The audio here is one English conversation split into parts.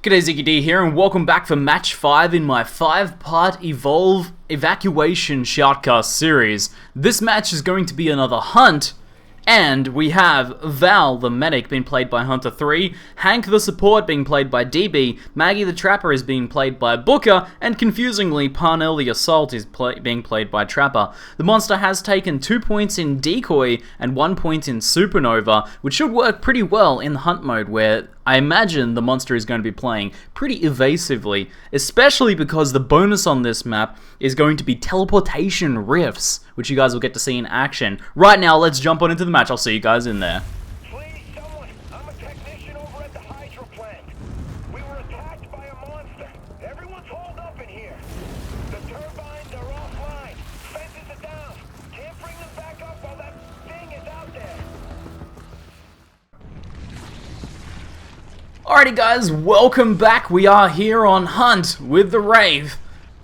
G'day, ZiggyD here, and welcome back for Match 5 in my 5-part Evacuation ShoutCast series. This match is going to be another hunt, and we have Val, the medic, being played by Hunter 3, Hank, the support, being played by DB, Maggie, the trapper, is being played by Booker, and confusingly, Parnell, the assault, is being played by Trapper. The monster has taken 2 points in Decoy and 1 point in Supernova, which should work pretty well in the hunt mode, where I imagine the monster is going to be playing pretty evasively, especially because the bonus on this map is going to be teleportation rifts, which you guys will get to see in action. Right now, let's jump on into the match. I'll see you guys in there. Please, someone. I'm a technician over at the hydro plant. We were attacked by a monster. Everyone's holed up in here. The turbines are offline. Fences are down. Can't bring them back up while that thing is out there. Alrighty guys, welcome back. We are here on Hunt with the Wraith.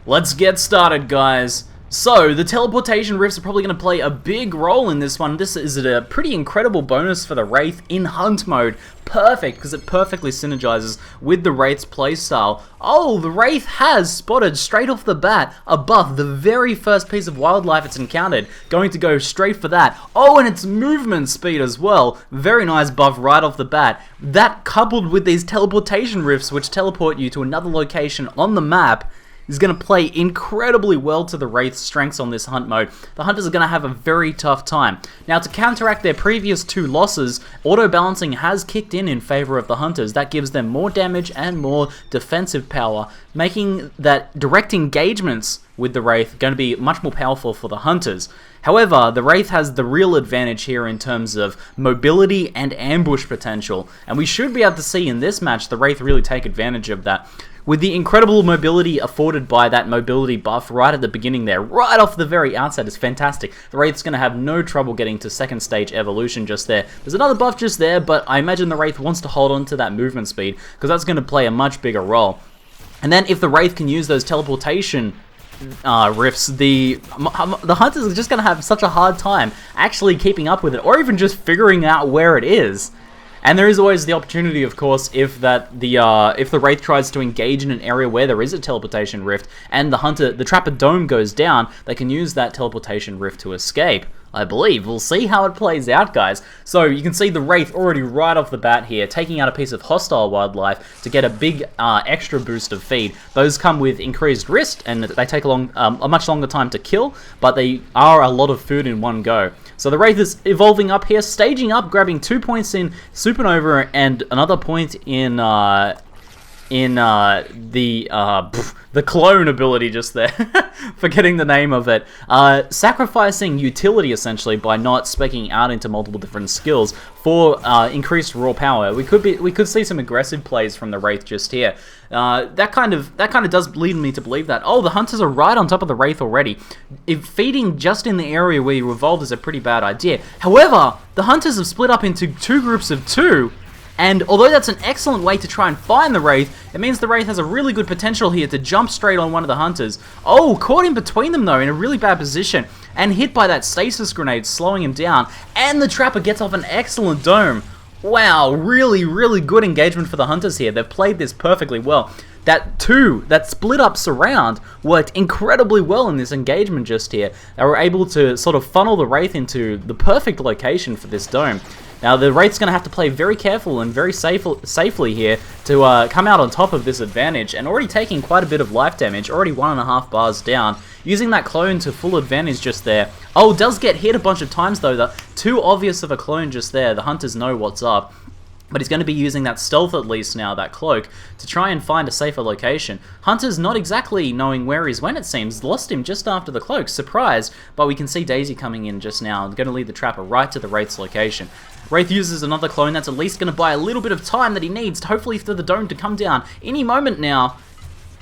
Let's get started, guys. So, the teleportation rifts are probably going to play a big role in this one. This is a pretty incredible bonus for the Wraith in Hunt mode. Perfect, because it perfectly synergizes with the Wraith's playstyle. Oh, the Wraith has spotted straight off the bat a buff, the very first piece of wildlife it's encountered. Going to go straight for that. Oh, and its movement speed as well. Very nice buff right off the bat. That coupled with these teleportation rifts, which teleport you to another location on the map, is going to play incredibly well to the Wraith's strengths on this hunt mode. The Hunters are going to have a very tough time. Now, to counteract their previous 2 losses, auto-balancing has kicked in favor of the Hunters. That gives them more damage and more defensive power, making that direct engagements with the Wraith going to be much more powerful for the Hunters. However, the Wraith has the real advantage here in terms of mobility and ambush potential, and we should be able to see in this match the Wraith really take advantage of that. With the incredible mobility afforded by that mobility buff right at the beginning there, right off the very outset, is fantastic. The Wraith's going to have no trouble getting to second stage evolution just there. There's another buff just there, but I imagine the Wraith wants to hold on to that movement speed, because that's going to play a much bigger role. And then if the Wraith can use those teleportation rifts, the Hunters are just going to have such a hard time actually keeping up with it, or even just figuring out where it is. And there is always the opportunity, of course, if the Wraith tries to engage in an area where there is a teleportation rift, and the Trapper Dome goes down, they can use that teleportation rift to escape. I believe. We'll see how it plays out, guys. So you can see the Wraith already right off the bat here, taking out a piece of hostile wildlife to get a big extra boost of feed. Those come with increased risk, and they take a much longer time to kill, but they are a lot of food in one go. So the Wraith is evolving up here, staging up, grabbing 2 points in Supernova and another point in the clone ability just there. Forgetting the name of it. Sacrificing utility, essentially, by not speccing out into multiple different skills for increased raw power. We could see some aggressive plays from the Wraith just here. That kind of does lead me to believe that, oh, the Hunters are right on top of the Wraith already. If feeding just in the area where you evolved is a pretty bad idea. However, the Hunters have split up into 2 groups of 2, and although that's an excellent way to try and find the Wraith, it means the Wraith has a really good potential here to jump straight on one of the Hunters. Oh, caught in between them though, in a really bad position, and hit by that stasis grenade, slowing him down, and the Trapper gets off an excellent dome. Wow, really, really good engagement for the Hunters here. They've played this perfectly well. That split up surround worked incredibly well in this engagement just here. They were able to sort of funnel the Wraith into the perfect location for this dome. Now, the Wraith's going to have to play very careful and very safely here to come out on top of this advantage, and already taking quite a bit of life damage, already 1.5 bars down, using that clone to full advantage just there. Oh, does get hit a bunch of times though. Too obvious of a clone just there. The Hunters know what's up. But he's going to be using that stealth at least now, that cloak, to try and find a safer location. Hunter's not exactly knowing where he's when, it seems. Lost him just after the cloak. Surprised, but we can see Daisy coming in just now and going to lead the Trapper right to the Wraith's location. Wraith uses another clone that's at least going to buy a little bit of time that he needs, hopefully for the dome to come down any moment now.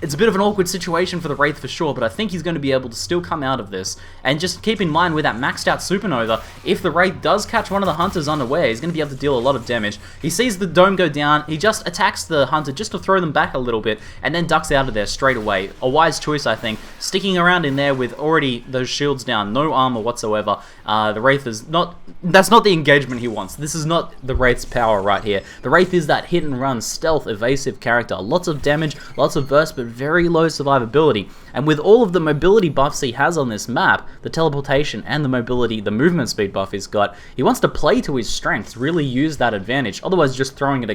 It's a bit of an awkward situation for the Wraith for sure, but I think he's going to be able to still come out of this. And just keep in mind with that maxed out Supernova, if the Wraith does catch one of the Hunters unaware, he's going to be able to deal a lot of damage. He sees the dome go down, he just attacks the Hunter just to throw them back a little bit, and then ducks out of there straight away. A wise choice, I think. Sticking around in there with already those shields down, no armor whatsoever. The Wraith is not... That's not the engagement he wants. This is not the Wraith's power right here. The Wraith is that hit and run, stealth, evasive character. Lots of damage, lots of burst, but very low survivability. And with all of the mobility buffs he has on this map, the teleportation and the mobility, the movement speed buff he's got, he wants to play to his strengths, really use that advantage. Otherwise, just throwing it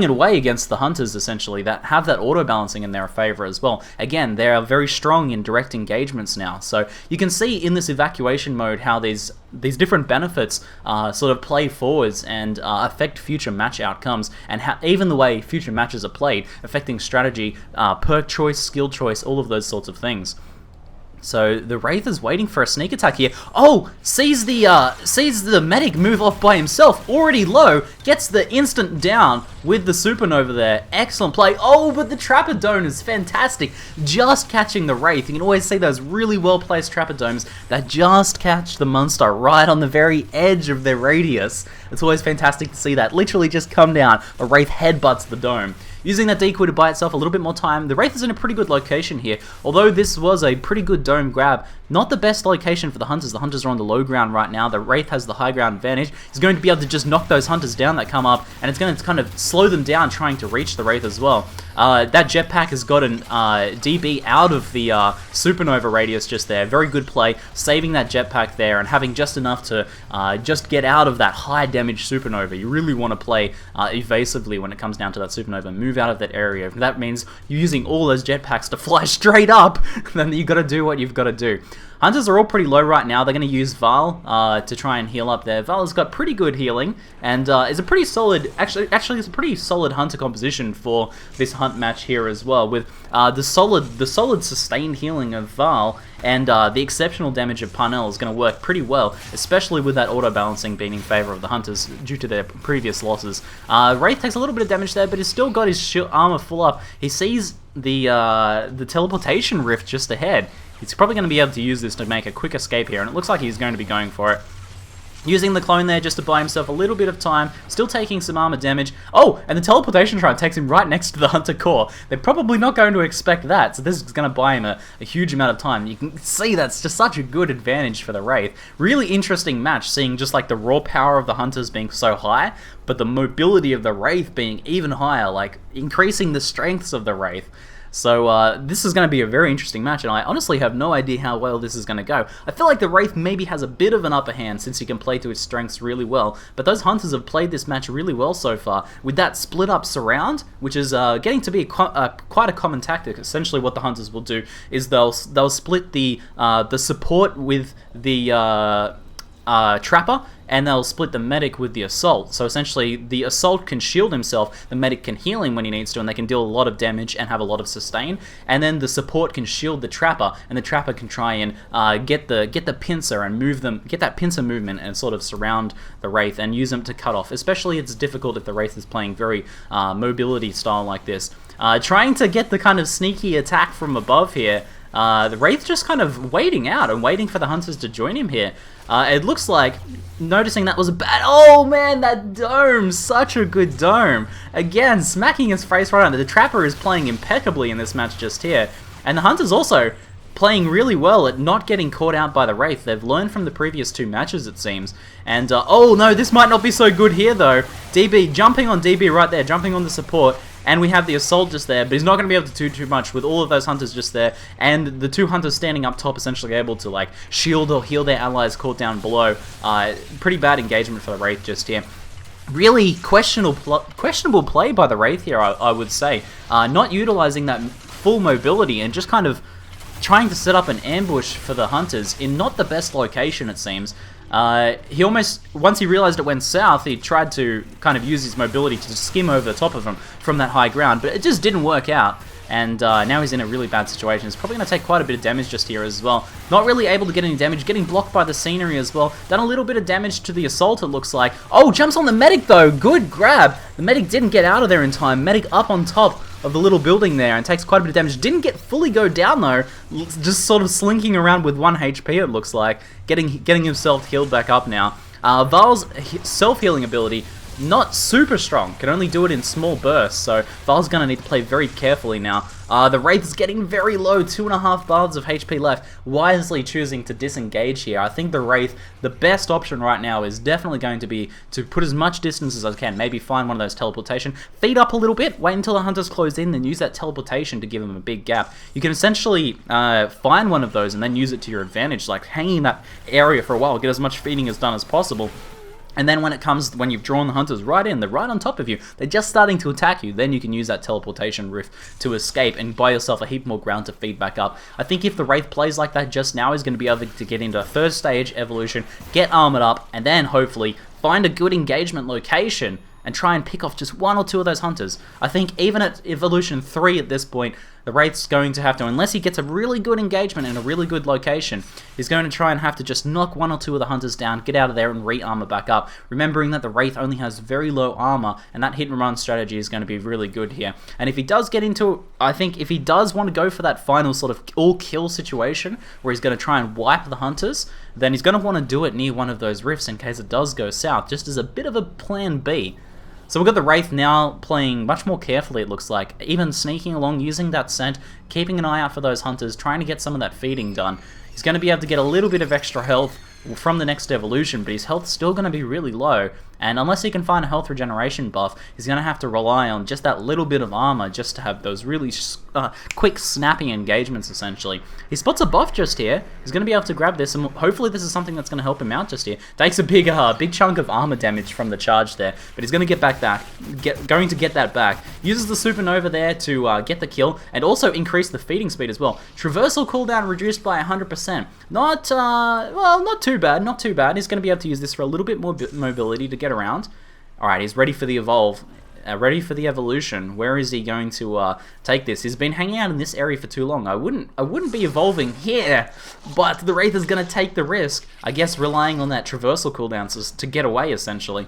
away against the Hunters, essentially, that have that auto-balancing in their favor as well. Again, they are very strong in direct engagements now. So you can see in this evacuation mode how these different benefits sort of play forwards and affect future match outcomes, and even the way future matches are played, affecting strategy, perk choice, skill choice, all of those sorts of things. So the Wraith is waiting for a sneak attack here. Oh, sees the medic move off by himself, already low, gets the instant down with the Supernova there. Excellent play. Oh, but the Trapper Dome is fantastic. Just catching the Wraith. You can always see those really well-placed Trapper Domes that just catch the monster right on the very edge of their radius. It's always fantastic to see that. Literally just come down, the Wraith headbutts the dome. Using that decoy to buy itself a little bit more time, the Wraith is in a pretty good location here. Although this was a pretty good dome grab, not the best location for the Hunters. The Hunters are on the low ground right now. The Wraith has the high ground advantage. He's going to be able to just knock those Hunters down that come up, and it's going to kind of slow them down trying to reach the Wraith as well. That jetpack has got an DB out of the Supernova radius just there. Very good play, saving that jetpack there and having just enough to just get out of that high damage Supernova. You really want to play evasively when it comes down to that Supernova. Move out of that area. If that means you're using all those jetpacks to fly straight up, then you got to do what you've got to do. Hunters are all pretty low right now. They're going to use Val to try and heal up there. Val has got pretty good healing and is a pretty solid, actually it's a pretty solid Hunter composition for this hunt match here as well, with the solid sustained healing of Val and the exceptional damage of Parnell is going to work pretty well, especially with that auto-balancing being in favor of the Hunters due to their previous losses. Wraith takes a little bit of damage there, but he's still got his armor full up. He sees the teleportation rift just ahead. He's probably going to be able to use this to make a quick escape here, and it looks like he's going to be going for it. Using the clone there just to buy himself a little bit of time, still taking some armor damage. Oh, and the teleportation shroud takes him right next to the Hunter core. They're probably not going to expect that, so this is going to buy him a huge amount of time. You can see that's just such a good advantage for the Wraith. Really interesting match, seeing just like the raw power of the Hunters being so high, but the mobility of the Wraith being even higher, like increasing the strengths of the Wraith. So this is going to be a very interesting match, and I honestly have no idea how well this is going to go. I feel like the Wraith maybe has a bit of an upper hand since he can play to his strengths really well, but those Hunters have played this match really well so far with that split up surround, which is getting to be quite a common tactic. Essentially what the Hunters will do is they'll split the support with the Trapper, and they'll split the medic with the assault. So essentially the assault can shield himself, the medic can heal him when he needs to, and they can deal a lot of damage and have a lot of sustain, and then the support can shield the Trapper, and the Trapper can try and get the pincer and move them, get that pincer movement and sort of surround the Wraith and use them to cut off. Especially it's difficult if the Wraith is playing very mobility style like this. Trying to get the kind of sneaky attack from above here. The Wraith just kind of waiting out and waiting for the Hunters to join him here. It looks like, noticing that was a bad... Oh man, that dome! Such a good dome! Again, smacking his face right under. The Trapper is playing impeccably in this match just here. And the Hunters also playing really well at not getting caught out by the Wraith. They've learned from the previous two matches, it seems. And, oh no, this might not be so good here though. DB, jumping on DB right there, jumping on the support. And we have the assault just there, but he's not going to be able to do too much with all of those Hunters just there, and the two Hunters standing up top essentially able to like shield or heal their allies caught down below. Pretty bad engagement for the Wraith just here. Really questionable play by the Wraith here, I would say. Not utilizing that full mobility and just kind of trying to set up an ambush for the Hunters in not the best location, it seems. He almost, once he realized it went south, he tried to kind of use his mobility to skim over the top of him from that high ground, but it just didn't work out, and now he's in a really bad situation. He's probably going to take quite a bit of damage just here as well. Not really able to get any damage, getting blocked by the scenery as well. Done a little bit of damage to the assault, it looks like. Oh, jumps on the medic though, good grab. The medic didn't get out of there in time. Medic up on top of the little building there and takes quite a bit of damage. Didn't get fully go down though, just sort of slinking around with 1 HP it looks like, getting himself healed back up now. Val's self-healing ability, not super strong, can only do it in small bursts, so Val's going to need to play very carefully now. The Wraith is getting very low, 2.5 bars of HP left, wisely choosing to disengage here. I think the Wraith, the best option right now is definitely going to be to put as much distance as I can, maybe find one of those teleportation, feed up a little bit, wait until the Hunters close in, then use that teleportation to give them a big gap. You can essentially find one of those and then use it to your advantage, like hanging in that area for a while, get as much feeding as done as possible. And then when you've drawn the Hunters right in, they're right on top of you, they're just starting to attack you, then you can use that teleportation rift to escape and buy yourself a heap more ground to feed back up. I think if the Wraith plays like that just now, he's going to be able to get into a 3rd stage evolution, get armored up, and then hopefully find a good engagement location and try and pick off just 1 or 2 of those Hunters. I think even at Evolution 3 at this point, the Wraith's going to have to, unless he gets a really good engagement in a really good location, he's going to try and have to just knock 1 or 2 of the Hunters down, get out of there and re-armor back up, remembering that the Wraith only has very low armor, and that hit and run strategy is going to be really good here. And if he does get into, I think if he does want to go for that final sort of all-kill situation, where he's going to try and wipe the Hunters, then he's going to want to do it near one of those rifts in case it does go south, just as a bit of a plan B. So we've got the Wraith now playing much more carefully, it looks like, even sneaking along, using that scent, keeping an eye out for those Hunters, trying to get some of that feeding done. He's going to be able to get a little bit of extra health from the next evolution, but his health's still going to be really low, and unless he can find a health regeneration buff, he's going to have to rely on just that little bit of armor just to have those really quick, snappy engagements, essentially. He spots a buff just here. He's going to be able to grab this, and hopefully this is something that's going to help him out just here. Takes a big chunk of armor damage from the charge there, but he's going to get that back. Uses the supernova there to get the kill, and also increase the feeding speed as well. Traversal cooldown reduced by 100%. Not too bad. He's going to be able to use this for a little bit more mobility to get around. Alright, he's ready for the evolve. Ready for the evolution. Where is he going to take this? He's been hanging out in this area for too long. I wouldn't be evolving here, but the Wraith is going to take the risk, I guess, relying on that traversal cooldown to get away, essentially.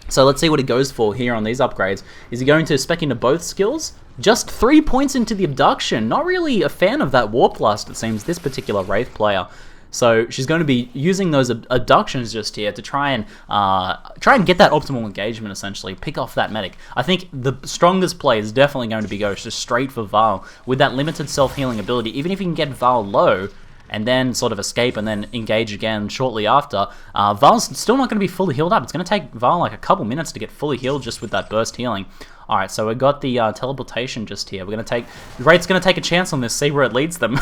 So let's see what he goes for here on these upgrades. Is he going to spec into both skills? Just 3 points into the abduction. Not really a fan of that warp blast, it seems, this particular Wraith player. So she's going to be using those abductions just here to try and get that optimal engagement, essentially. Pick off that medic. I think the strongest play is definitely going to be go just straight for Val. With that limited self-healing ability, even if you can get Val low, and then sort of escape and then engage again shortly after, Val's still not going to be fully healed up. It's going to take Val like a couple minutes to get fully healed just with that burst healing. Alright, so we got the teleportation just here. We're going to take... The Wraith's going to take a chance on this, see where it leads them.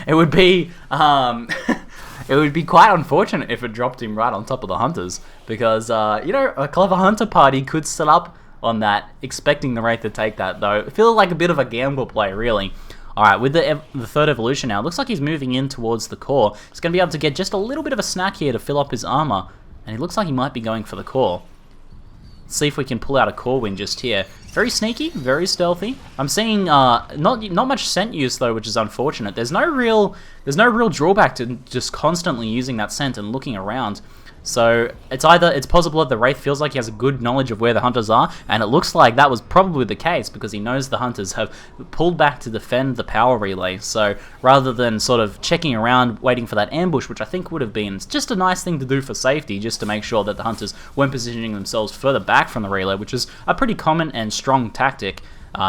It would be... it would be quite unfortunate if it dropped him right on top of the Hunters, because, you know, a clever Hunter party could set up on that, expecting the Wraith to take that, though. It feels like a bit of a gamble play, really. Alright, with the 3rd evolution now, it looks like he's moving in towards the core. He's going to be able to get just a little bit of a snack here to fill up his armor, and he looks like he might be going for the core. Let's see if we can pull out a core win just here. Very sneaky, very stealthy. I'm seeing not much scent use though, which is unfortunate. There's no real drawback to just constantly using that scent and looking around. So it's possible that the Wraith feels like he has a good knowledge of where the Hunters are, and it looks like that was probably the case because he knows the Hunters have pulled back to defend the power relay. So rather than sort of checking around waiting for that ambush, which I think would have been just a nice thing to do for safety, just to make sure that the Hunters weren't positioning themselves further back from the relay, which is a pretty common and strong tactic.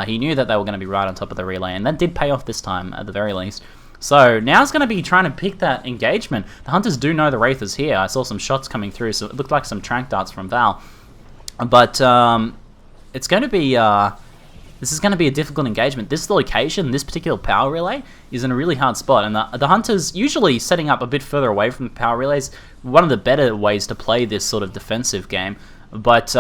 He knew that they were going to be right on top of the relay, and that did pay off this time at the very least. So now it's going to be trying to pick that engagement. The Hunters do know the Wraith is here. I saw some shots coming through, so it looked like some tranq darts from Val. But it's going to be... this is going to be a difficult engagement. This location, this particular power relay, is in a really hard spot. And the Hunters usually setting up a bit further away from the power relays, one of the better ways to play this sort of defensive game. But...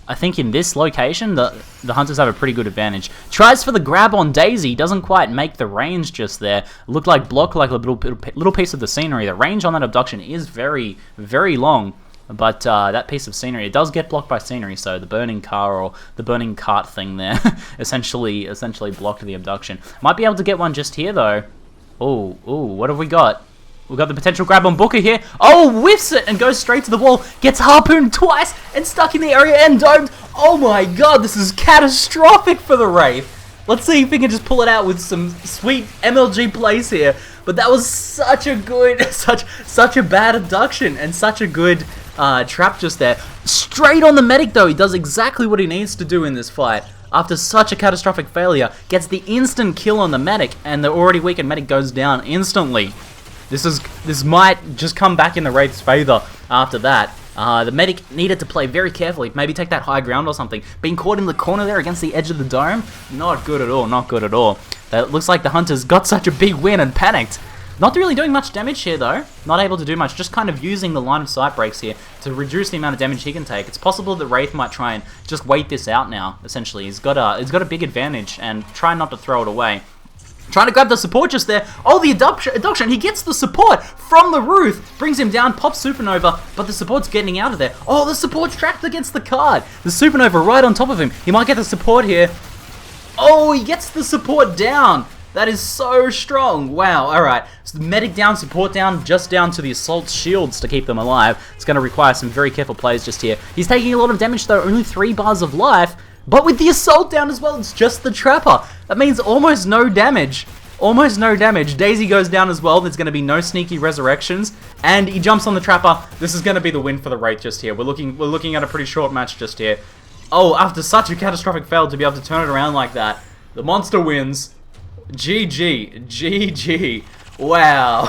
I think in this location, the Hunters have a pretty good advantage. Tries for the grab on Daisy, doesn't quite make the range just there. Looked like block like a little piece of the scenery. The range on that abduction is very, very long, but that piece of scenery, it does get blocked by scenery, so the burning car or the burning cart thing there essentially blocked the abduction. Might be able to get one just here, though. Ooh, what have we got? We've got the potential grab on Booker here. Oh, whiffs it and goes straight to the wall. Gets harpooned twice and stuck in the area and domed. Oh my god, this is catastrophic for the Wraith. Let's see if we can just pull it out with some sweet MLG plays here. But that was such a good, such a bad abduction and such a good trap just there. Straight on the medic though, he does exactly what he needs to do in this fight. After such a catastrophic failure, gets the instant kill on the medic, and the already weakened medic goes down instantly. This might just come back in the Wraith's favor after that. The medic needed to play very carefully, maybe take that high ground or something. Being caught in the corner there against the edge of the dome, not good at all, not good at all. It looks like the Hunters got such a big win and panicked. Not really doing much damage here though, not able to do much, just kind of using the line of sight breaks here to reduce the amount of damage he can take. It's possible that Wraith might try and just wait this out now, essentially. He's got a big advantage and try not to throw it away. Trying to grab the support just there. Oh, the abduction. He gets the support from the roof. Brings him down, pops Supernova, but the support's getting out of there. Oh, the support's trapped against the card. The Supernova right on top of him. He might get the support here. Oh, he gets the support down. That is so strong. Wow, alright. So the medic down, support down, just down to the assault shields to keep them alive. It's going to require some very careful plays just here. He's taking a lot of damage though, only 3 bars of life. But with the assault down as well, it's just the trapper. That means almost no damage. Almost no damage. Daisy goes down as well. There's going to be no sneaky resurrections. And he jumps on the trapper. This is going to be the win for the Wraith just here. We're looking at a pretty short match just here. Oh, after such a catastrophic fail to be able to turn it around like that, the monster wins. GG. GG. Wow.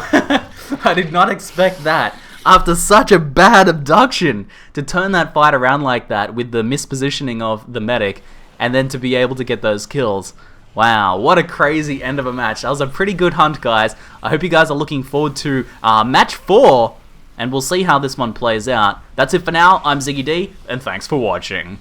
I did not expect that. After such a bad abduction, to turn that fight around like that with the mispositioning of the medic, and then to be able to get those kills. Wow, what a crazy end of a match. That was a pretty good hunt, guys. I hope you guys are looking forward to match 4, and we'll see how this one plays out. That's it for now. I'm ZiggyD, and thanks for watching.